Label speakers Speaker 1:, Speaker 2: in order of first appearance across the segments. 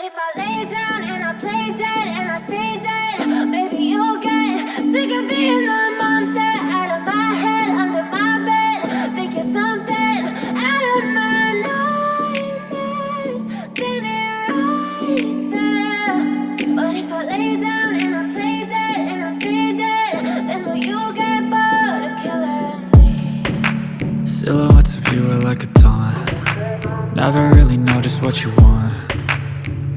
Speaker 1: if I lay down and I play dead and I stay dead, maybe you'll get sick of being the monster out of my head, under my bed. Think you're something out of my nightmares, standing right there. But if I lay down and I play dead and I stay dead, then will you get bored of killing me?
Speaker 2: Silhouettes of you are like a taunt. Never really know just what you want.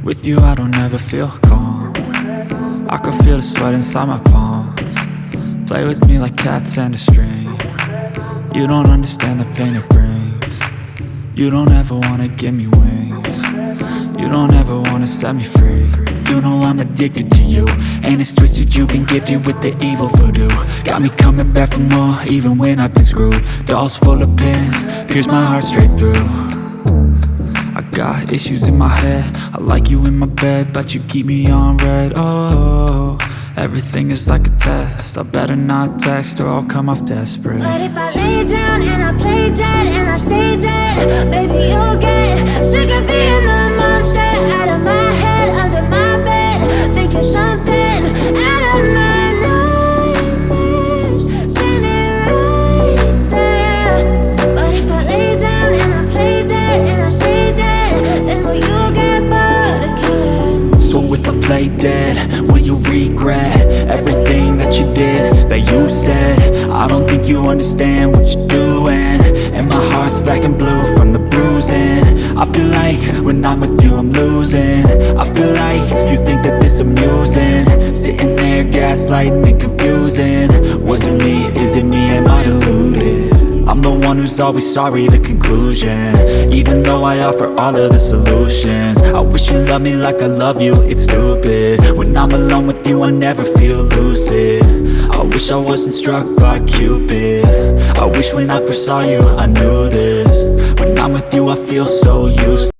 Speaker 2: With you I don't ever feel calm. I can feel the sweat inside my palms. Play with me like cats and a string. You don't understand the pain it brings. You don't ever wanna give me wings. You don't ever wanna set me free. You know I'm addicted to you, and it's twisted, you've been gifted with the evil voodoo. Got me coming back for more, even when I've been screwed. Dolls full of pins, pierce my heart straight through. I got issues in my head, I like you in my bed, but you keep me on red. Oh, everything is like a test, I better not text or I'll come off desperate.
Speaker 1: But if I lay down and I play dead and I stay dead, baby you'll get sick of being the monster out of my head, under my bed. Think you're something out of my nightmares, standing right there. But if I lay down and I play dead and I stay dead, then will you get bored of killing me?
Speaker 2: So if I play dead, will you regret everything that you did, that you said? I don't think you understand what you're doing, and my heart's black and blue from the bruising. I feel like when I'm with you I'm losing. I feel like you think that this amusing, sitting there gaslighting and confusing. Was it me? Is it me? Am I deluded? I'm the one who's always sorry, the conclusion, even though I offer all of the solutions. I wish you loved me like I love you, it's stupid. When I'm alone with you I never feel lucid. I wish I wasn't struck by Cupid. I wish when I first saw you I knew this. When I'm with you I feel so useless.